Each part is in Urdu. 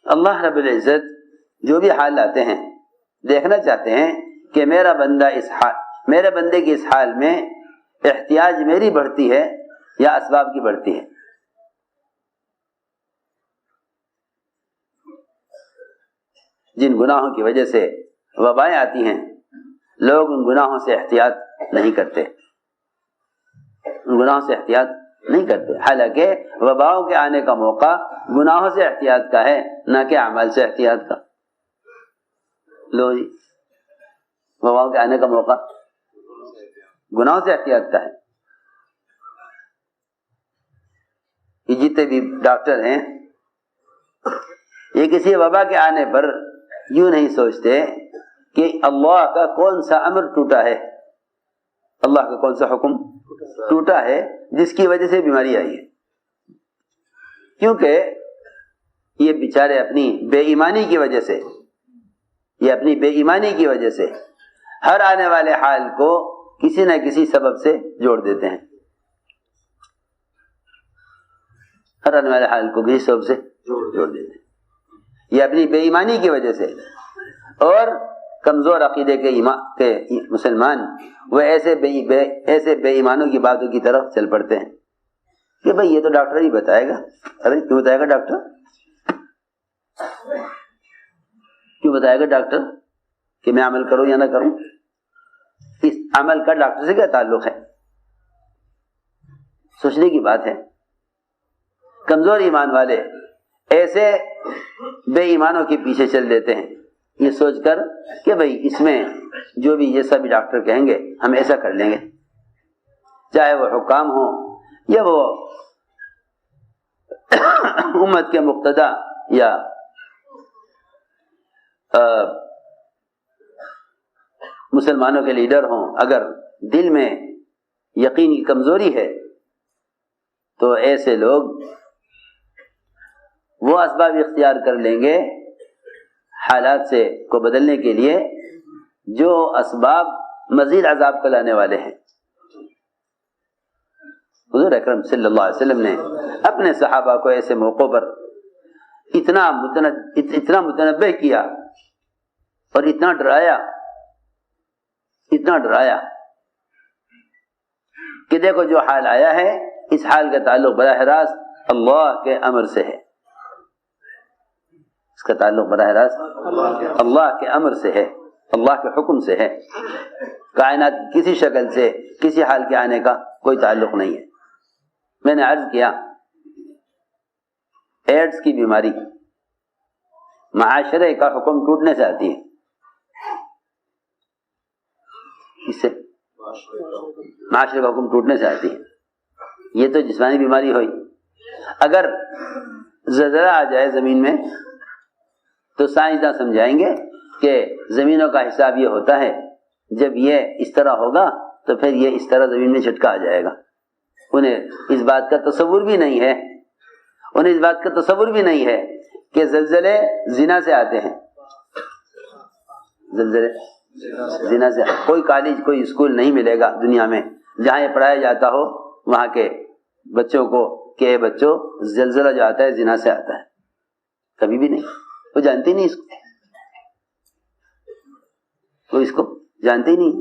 اللہ رب العزت جو بھی حال لاتے ہیں دیکھنا چاہتے ہیں کہ میرے بندے کی اس حال میں احتیاج میری بڑھتی ہے یا اسباب کی بڑھتی ہے. جن گناہوں کی وجہ سے وبائیں آتی ہیں لوگ ان گناہوں سے احتیاط نہیں کرتے، حالانکہ وباؤں کے آنے کا موقع گناہوں سے احتیاط کا ہے نہ کہ اعمال سے احتیاط کا. لو جی، وباؤں کے آنے کا موقع گناہوں سے احتیاط کا ہے. یہ جتنے بھی ڈاکٹر ہیں یہ کسی وبا کے آنے پر یوں نہیں سوچتے کہ اللہ کا کون سا امر ٹوٹا ہے، اللہ کا کون سا حکم ٹوٹا ہے جس کی وجہ سے بیماری آئی ہے. کیونکہ یہ بیچارے اپنی بے ایمانی کی وجہ سے ہر آنے والے حال کو کسی نہ کسی سبب سے جوڑ دیتے ہیں. ہر آنے والے حال کو کسی سبب سے جوڑ دیتے ہیں. یہ اپنی بے ایمانی کی وجہ سے، اور کمزور عقیدے کے مسلمان وہ ایسے بے ایمانوں کی باتوں کی طرف چل پڑتے ہیں کہ بھئی یہ تو ڈاکٹر ہی بتائے گا. ارے کیوں بتائے گا ڈاکٹر؟ کیوں بتائے گا ڈاکٹر کہ میں عمل کروں یا نہ کروں؟ اس عمل کا ڈاکٹر سے کیا تعلق ہے؟ سوچنے کی بات ہے. کمزور ایمان والے ایسے بے ایمانوں کے پیچھے چل دیتے ہیں یہ سوچ کر کہ بھئی اس میں جو بھی جیسا بھی ڈاکٹر کہیں گے ہم ایسا کر لیں گے، چاہے وہ حکام ہوں یا وہ امت کے مقتدی یا مسلمانوں کے لیڈر ہوں. اگر دل میں یقین کی کمزوری ہے تو ایسے لوگ وہ اسباب اختیار کر لیں گے حالات کو بدلنے کے لیے جو اسباب مزید عذاب کو لانے والے ہیں. حضور اکرم صلی اللہ علیہ وسلم نے اپنے صحابہ کو ایسے موقعوں پر اتنا متنبہ کیا اور اتنا ڈرایا کہ دیکھو جو حال آیا ہے اس حال کا تعلق براہ راست اللہ کے امر سے ہے. اس کا تعلق براہ راست اللہ کے امر سے ہے، اللہ کے حکم سے ہے. کائنات کسی شکل سے کسی حال کے آنے کا کوئی تعلق نہیں ہے. میں نے عرض کیا ایڈز کی بیماری معاشرے کا حکم ٹوٹنے سے آتی ہے. اس سے معاشرے کا حکم ٹوٹنے سے آتی ہے. یہ تو جسمانی بیماری ہوئی. اگر زلزلہ آ جائے زمین میں تو سائنسداں سمجھائیں گے کہ زمینوں کا حساب یہ ہوتا ہے جب یہ اس طرح ہوگا تو پھر یہ اس طرح زمین میں جھٹکا آ جائے گا. انہیں اس بات کا تصور بھی نہیں ہے کہ زلزلے زنا سے آتے ہیں. زلزلے زنا سے کوئی کالج کوئی اسکول نہیں ملے گا دنیا میں جہاں یہ پڑھایا جاتا ہو وہاں کے بچوں کو کہ اے بچوں زلزلہ جو آتا ہے زنا سے آتا ہے. کبھی بھی نہیں. وہ جانتے ہی نہیں اس کو، کوئی اس کو جانتے ہی نہیں.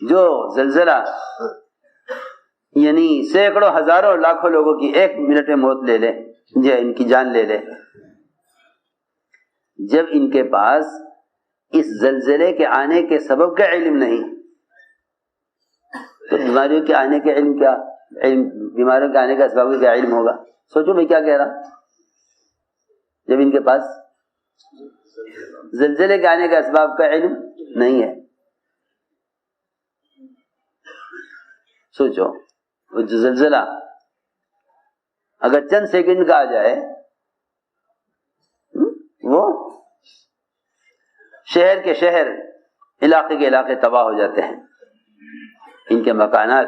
جو زلزلہ یعنی سینکڑوں ہزاروں لاکھوں لوگوں کی ایک منٹ میں موت لے لے، ان کی جان لے لے، جب ان کے پاس اس زلزلے کے آنے کے سبب کا علم نہیں تو بیماریوں کے آنے کے علم کیا بیماریوں کے آنے کا اسباب کا کیا علم ہوگا؟ سوچو میں کیا کہہ رہا. جب ان کے پاس زلزلے کے آنے کا اسباب کا علم نہیں ہے. سوچو وہ جو زلزلہ اگر چند سیکنڈ کا آ جائے وہ شہر کے شہر علاقے کے علاقے تباہ ہو جاتے ہیں. ان کے مکانات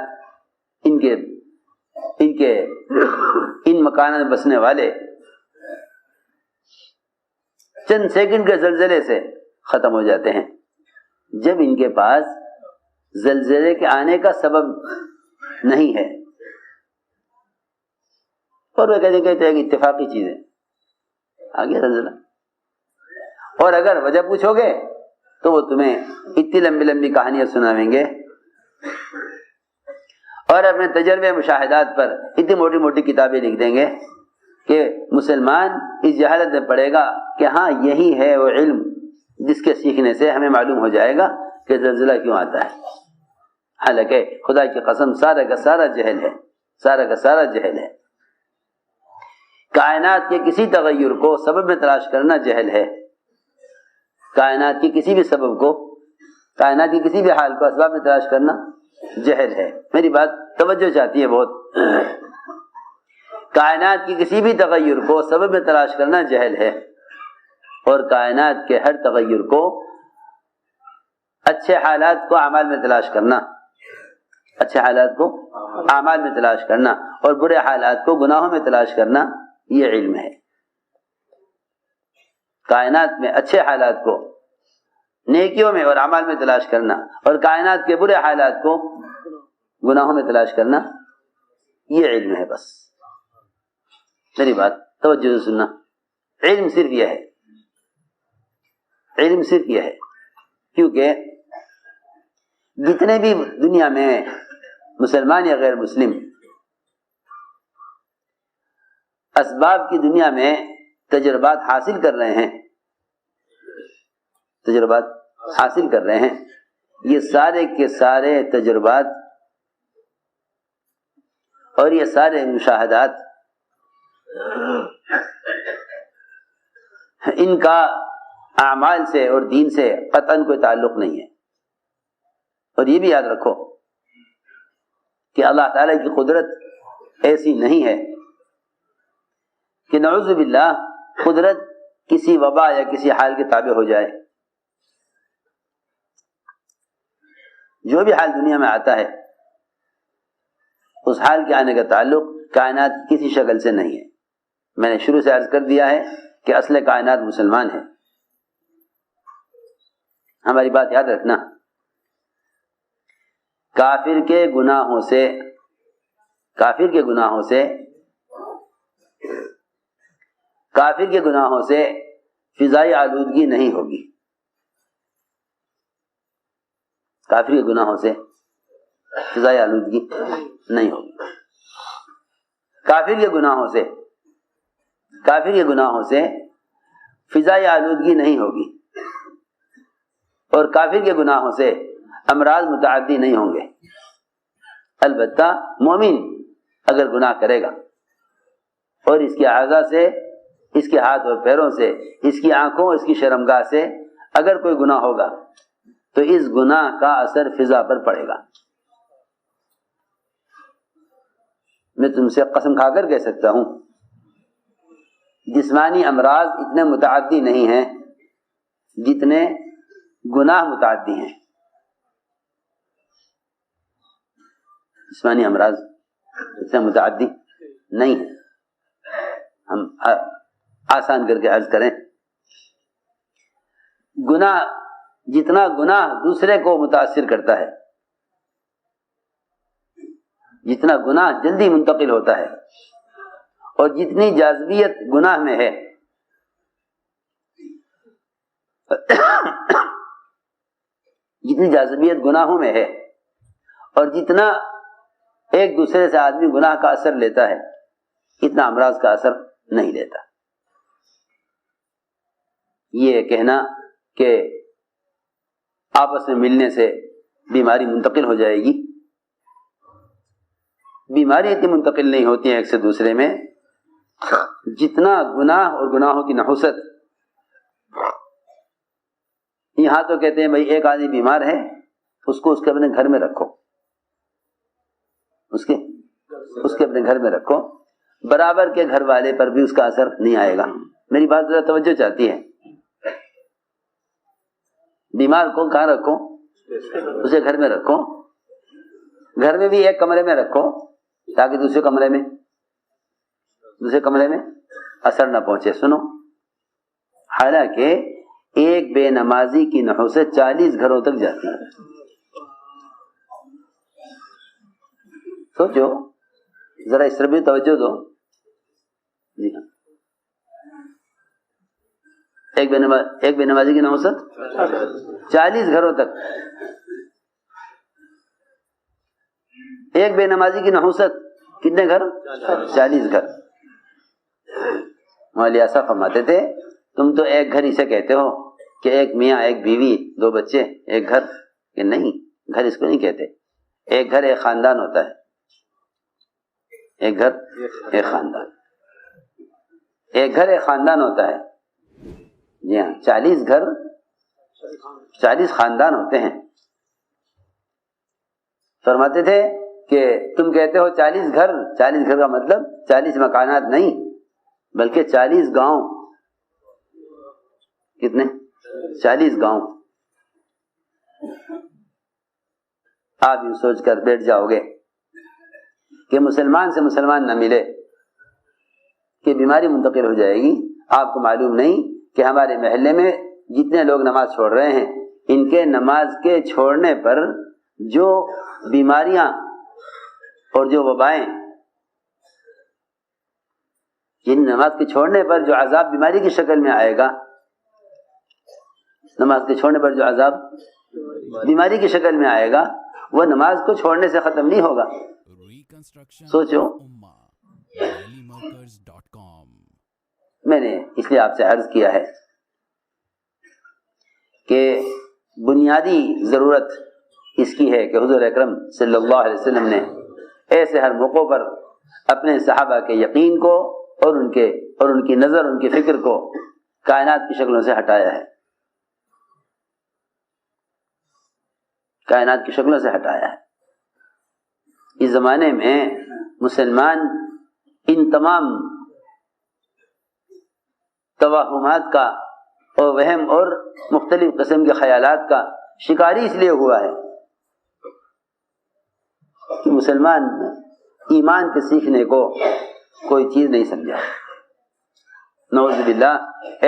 ان مکانات میں بسنے والے چند سیکنڈ کے زلزلے سے ختم ہو جاتے ہیں. جب ان کے پاس زلزلے کے آنے کا سبب نہیں ہے اور وہ کہتے ہیں کہ اتفاقی چیزیں آگے زلزلہ. اور اگر وجہ پوچھو گے تو وہ تمہیں اتنی لمبی لمبی کہانیاں سناویں گے اور اپنے تجربے مشاہدات پر اتنی موٹی موٹی کتابیں لکھ دیں گے کہ مسلمان اس جہالت میں پڑے گا کہ ہاں یہی ہے وہ علم جس کے سیکھنے سے ہمیں معلوم ہو جائے گا کہ زلزلہ کیوں آتا ہے. حالانکہ خدا کی قسم سارا کا سارا جہل ہے، سارا کا سارا جہل ہے. کائنات کے کسی تغیر کو سبب میں تلاش کرنا جہل ہے. کائنات کی کسی بھی سبب کو، کائنات کی کسی بھی حال کو اسباب میں تلاش کرنا جہل ہے. میری بات توجہ چاہتی ہے بہت. کائنات کی کسی بھی تغیر کو سبب میں تلاش کرنا جہل ہے، اور کائنات کے ہر تغیر کو اچھے حالات کو اعمال میں تلاش کرنا، اچھے حالات کو اعمال میں تلاش کرنا اور برے حالات کو گناہوں میں تلاش کرنا یہ علم ہے. کائنات میں اچھے حالات کو نیکیوں میں اور اعمال میں تلاش کرنا اور کائنات کے برے حالات کو گناہوں میں تلاش کرنا یہ علم ہے. بس میری بات توجہ سے سننا. علم صرف یہ ہے، علم صرف یہ ہے. کیونکہ جتنے بھی دنیا میں مسلمان یا غیر مسلم اسباب کی دنیا میں تجربات حاصل کر رہے ہیں، تجربات حاصل کر رہے ہیں، یہ سارے کے سارے تجربات اور یہ سارے مشاہدات ان کا اعمال سے اور دین سے قطعاً کوئی تعلق نہیں ہے. اور یہ بھی یاد رکھو کہ اللہ تعالیٰ کی قدرت ایسی نہیں ہے کہ نعوذ باللہ قدرت کسی وبا یا کسی حال کے تابع ہو جائے. جو بھی حال دنیا میں آتا ہے اس حال کے آنے کا تعلق کائنات کی کسی شکل سے نہیں ہے. میں نے شروع سے عرض کر دیا ہے کہ اصل کائنات مسلمان ہے. ہماری بات یاد رکھنا. کافر کے گناہوں سے کافر کے گناہوں سے فضائی آلودگی نہیں ہوگی. کافر کے گناہوں سے فضائی آلودگی نہیں ہوگی. کافر کے گناہوں سے فضائی آلودگی نہیں ہوگی اور کافر کے گناہوں سے امراض متعدی نہیں ہوں گے. البتہ مومن اگر گناہ کرے گا اور اس کے اعضاء سے، اس کے ہاتھ اور پیروں سے، اس کی آنکھوں، اس کی شرمگاہ سے اگر کوئی گناہ ہوگا تو اس گناہ کا اثر فضا پر پڑے گا. میں تم سے قسم کھا کر کہہ سکتا ہوں جسمانی امراض اتنے متعدی نہیں ہیں جتنے گناہ متعدی ہیں. جسمانی امراض اتنے متعدی نہیں ہیں. ہم آسان کر کے عرض کریں، جتنا گناہ دوسرے کو متاثر کرتا ہے، جتنا گناہ جلدی منتقل ہوتا ہے اور جتنی جاذبیت گناہ میں ہے، جتنی جاذبیت گناہوں میں ہے اور جتنا ایک دوسرے سے آدمی گناہ کا اثر لیتا ہے اتنا امراض کا اثر نہیں لیتا. یہ کہنا کہ آپس میں ملنے سے بیماری منتقل ہو جائے گی، بیماری اتنی منتقل نہیں ہوتی ہے ایک سے دوسرے میں جتنا گناہ اور گناہوں کی نحوست. یہاں تو کہتے ہیں بھائی ایک آدمی بیمار ہے اس کو اس کے اپنے گھر میں رکھو، اس کے اپنے گھر میں رکھو، برابر کے گھر والے پر بھی اس کا اثر نہیں آئے گا. میری بات ذرا توجہ چاہتی ہے. بیمار کو کہاں رکھو؟ اسے گھر میں رکھو، گھر میں بھی ایک کمرے میں رکھو تاکہ دوسرے کمرے میں اثر نہ پہنچے. سنو، حالانکہ ایک بے نمازی کی نحوست 40 گھروں تک جاتی ہے. سوچو ذرا، اس طرف بھی توجہ دو. جی ہاں، ایک بے نمازی کی نحوست 40 گھروں تک. ایک بے نمازی کی نحوست کتنے گھر؟ 40 گھر. مولانا صاحب فرماتے تھے تم تو ایک گھر اسے کہتے ہو کہ ایک میاں ایک بیوی 2 بچے ایک گھر. کہ نہیں، گھر اس کو نہیں کہتے. ایک گھر ایک خاندان ہوتا ہے. ایک گھر ایک خاندان، ایک گھر ایک خاندان ہوتا ہے. جی ہاں، 40 گھر 40 خاندان ہوتے ہیں. فرماتے تھے کہ تم کہتے ہو 40 گھر. 40 گھر کا مطلب 40 مکانات نہیں بلکہ 40 گاؤں. کتنے؟ 40 گاؤں. آپ یوں سوچ کر بیٹھ جاؤ گے کہ مسلمان سے مسلمان نہ ملے کہ بیماری منتقل ہو جائے گی. آپ کو معلوم نہیں کہ ہمارے محلے میں جتنے لوگ نماز چھوڑ رہے ہیں ان کے نماز کے چھوڑنے پر جو بیماریاں اور جو وبائیں، یعنی نماز کے چھوڑنے پر جو عذاب بیماری کی شکل میں آئے گا، نماز کے چھوڑنے پر جو عذاب بیماری کی شکل میں آئے گا وہ نماز کو چھوڑنے سے ختم نہیں ہوگا. سوچو. میں نے اس لیے آپ سے عرض کیا ہے کہ بنیادی ضرورت اس کی ہے کہ حضور اکرم صلی اللہ علیہ وسلم نے ایسے ہر موقع پر اپنے صحابہ کے یقین کو اور ان کی نظر، ان کی فکر کو کائنات کی شکلوں سے ہٹایا ہے. کائنات کی شکلوں سے ہٹایا ہے. اس زمانے میں مسلمان ان تمام توہمات کا اور وہم اور مختلف قسم کے خیالات کا شکاری اس لیے ہوا ہے کہ مسلمان ایمان کے سیکھنے کو کوئی چیز نہیں سمجھا. نعوذ باللہ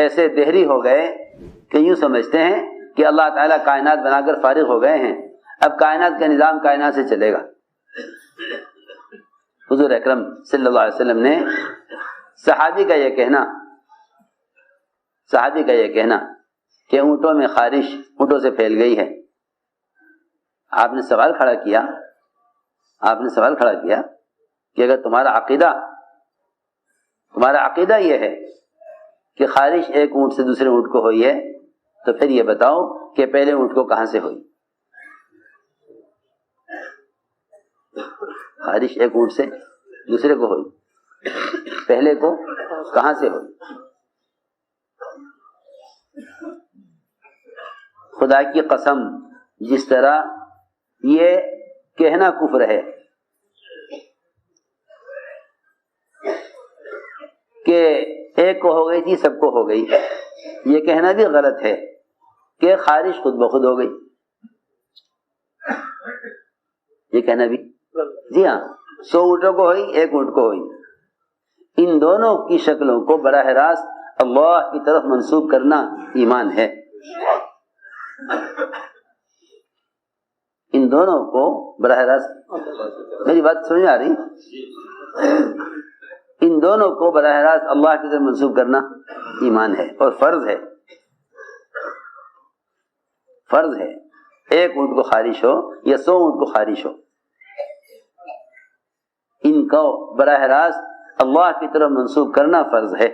ایسے دہری ہو گئے کہ یوں سمجھتے ہیں کہ اللہ تعالیٰ کائنات بنا کر فارغ ہو گئے ہیں، اب کائنات کا نظام کائنات سے چلے گا. حضور اکرم صلی اللہ علیہ وسلم نے صحابی کا یہ کہنا کہ اونٹوں میں خارش اونٹوں سے پھیل گئی ہے. آپ نے سوال کھڑا کیا کہ اگر تمہارا عقیدہ یہ ہے کہ خارش ایک اونٹ سے دوسرے اونٹ کو ہوئی ہے تو پھر یہ بتاؤ کہ پہلے اونٹ کو کہاں سے ہوئی؟ خارش ایک اونٹ سے دوسرے کو ہوئی، پہلے کو کہاں سے ہوئی؟ خدا کی قسم، جس طرح یہ کہنا کفر ہے کہ ایک کو ہو گئی تھی سب کو ہو گئی، یہ کہنا بھی غلط ہے کہ خارش خود بخود ہو گئی. یہ کہنا بھی، جی ہاں، 100 اونٹوں کو ہوئی، ایک اونٹ کو ہوئی. ان دونوں کی شکلوں کو براہ راست اللہ کی طرف منسوب کرنا ایمان ہے. ان دونوں کو براہ راست، میری بات سمجھ آ رہی؟ ان دونوں کو براہ راست اللہ کی طرف منسوب کرنا ایمان ہے اور فرض ہے. ایک اونٹ کو خارش ہو یا 100 اونٹ کو خارش ہو، ان کو براہ راست اللہ کی طرف منسوب کرنا فرض ہے.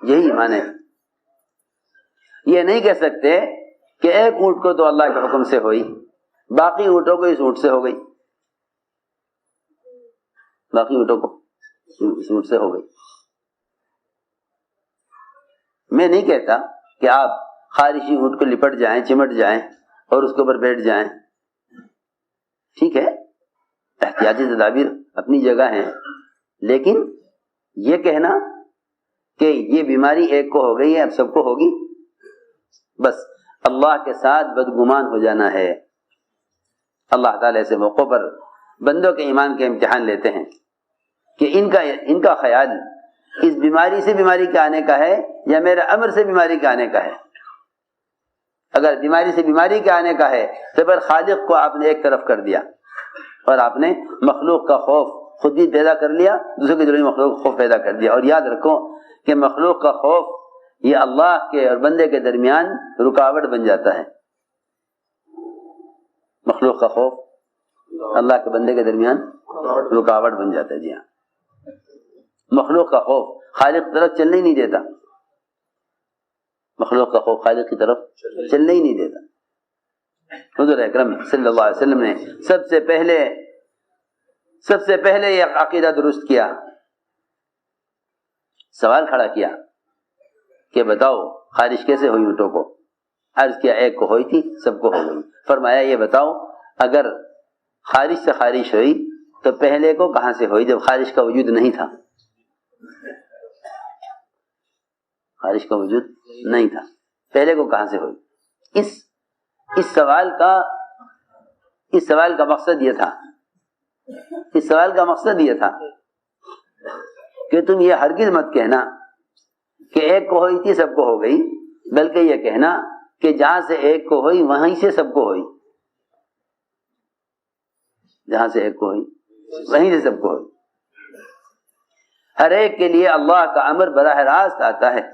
یہی ایمان ہے. یہ نہیں کہہ سکتے کہ ایک اونٹ کو تو اللہ کے حکم سے ہوئی، باقی اونٹوں کو اس اونٹ سے ہو گئی، میں نہیں کہتا کہ آپ خارشی اونٹ کو لپٹ جائیں، چمٹ جائیں اور اس کے اوپر بیٹھ جائیں. ٹھیک ہے، احتیاطی تدابیر اپنی جگہ ہیں، لیکن یہ کہنا کہ یہ بیماری ایک کو ہو گئی ہے اب سب کو ہوگی، بس اللہ کے ساتھ بدگمان ہو جانا ہے. اللہ تعالیٰ ایسے موقع پر بندوں کے ایمان کے امتحان لیتے ہیں کہ ان کا خیال اس بیماری سے بیماری کے آنے کا ہے یا میرے امر سے بیماری کے آنے کا ہے. اگر بیماری سے بیماری کے آنے کا ہے تو پھر خالق کو آپ نے ایک طرف کر دیا اور آپ نے مخلوق کا خوف خود بھی پیدا کر لیا، دوسرے کے دل میں مخلوق کا خوف پیدا کر دیا. اور یاد رکھو کہ مخلوق کا خوف یہ اللہ کے اور بندے کے درمیان رکاوٹ بن جاتا ہے. مخلوق کا خوف اللہ کے بندے کے درمیان رکاوٹ بن جاتا ہے. جی ہاں, مخلوق کا خوف خالق کی طرف چلنے ہی نہیں دیتا. مخلوق کا خوف خالق کی طرف چلنے ہی نہیں دیتا. حضور اکرم صلی اللہ علیہ وسلم نے سب سے پہلے یہ عقیدہ درست کیا, سوال کھڑا کیا کہ بتاؤ خارش کیسے ہوئی اونٹوں کو؟ عرض کیا ایک کو ہوئی تھی, سب کو ہو گئی. فرمایا یہ بتاؤ اگر خارش سے خارش ہوئی تو پہلے کو کہاں سے ہوئی جب خارش کا وجود نہیں تھا؟ خارش کا وجود نہیں تھا, پہلے کو کہاں سے ہوئی؟ اس سوال کا مقصد یہ تھا, کہ تم یہ ہرگز مت کہنا کہ ایک کو ہوئی تھی سب کو ہو گئی, بلکہ یہ کہنا کہ جہاں سے ایک کو ہوئی وہیں سے سب کو ہوئی. جہاں سے ایک کو ہوئی وہیں سے سب کو ہوئی. ہر ایک کے لیے اللہ کا امر براہ راست آتا ہے.